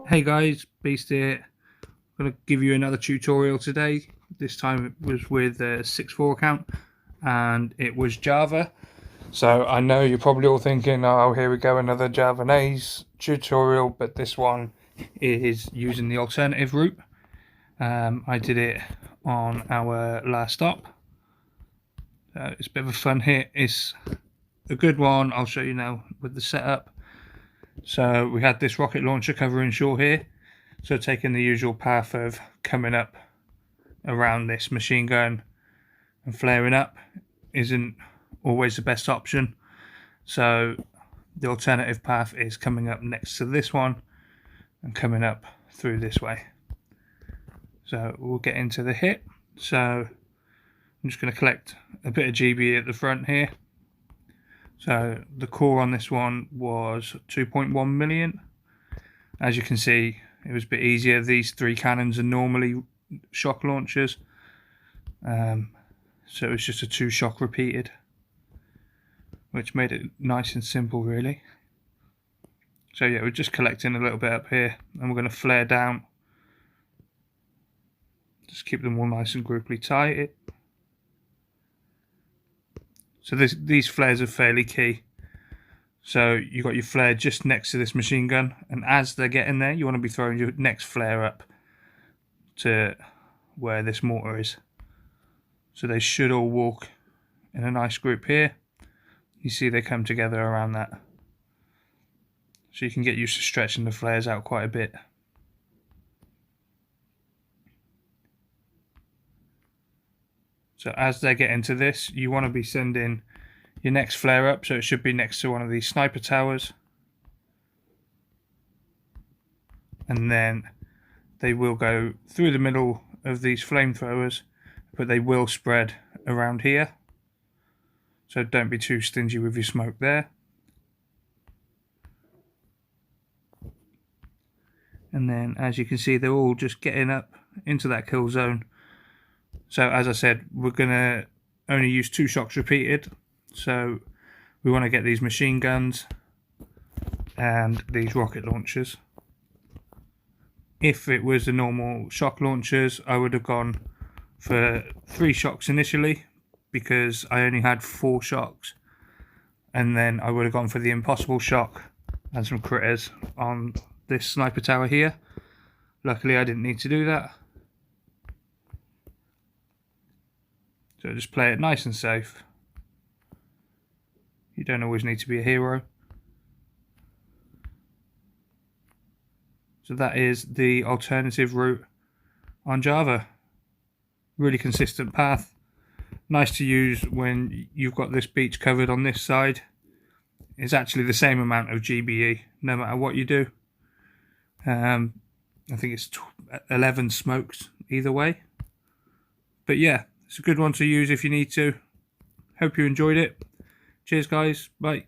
Hey guys, Beast here. I'm going to give you another tutorial today. This time it was with a 6.4 account and it was Java. So I know you're probably all thinking, oh, here we go, another Javanaise tutorial, but this one is using the alternative route. I did it on our last stop. It's a bit of a fun hit. It's a good one. I'll show you now with the setup. So we had this rocket launcher covering shore here. So taking the usual path of coming up around this machine gun and flaring up isn't always the best option. So the alternative path is coming up next to this one and coming up through this way. So we'll get into the hit. So I'm just going to collect a bit of GB at the front here. So the core on this one was 2.1 million. As you can see, it was a bit easier. These three cannons are normally shock launchers. So it was just a 2 shock repeated, which made it nice and simple really. So yeah, we're just collecting a little bit up here and we're going to flare down. Just keep them all nice and grouply tight. So these flares are fairly key. So you've got your flare just next to this machine gun, and as they're getting there, you want to be throwing your next flare up to where this mortar is. So they should all walk in a nice group here. You see they come together around that. So you can get used to stretching the flares out quite a bit. So as they get into this, you want to be sending your next flare up, so it should be next to one of these sniper towers. And then they will go through the middle of these flamethrowers, but they will spread around here. So don't be too stingy with your smoke there. And then as you can see, they're all just getting up into that kill zone. So as I said, we're going to only use 2 shocks repeated. So we want to get these machine guns and these rocket launchers. If it was the normal shock launchers, I would have gone for 3 shocks initially because I only had 4 shocks. And then I would have gone for the impossible shock and some critters on this sniper tower here. Luckily I didn't need to do that. So just play it nice and safe. You don't always need to be a hero. So that is the alternative route on Java. Really consistent path. Nice to use when you've got this beach covered on this side. It's actually the same amount of GBE no matter what you do. I think it's 11 smokes either way. But yeah, it's a good one to use if you need to. Hope you enjoyed it. Cheers guys, bye.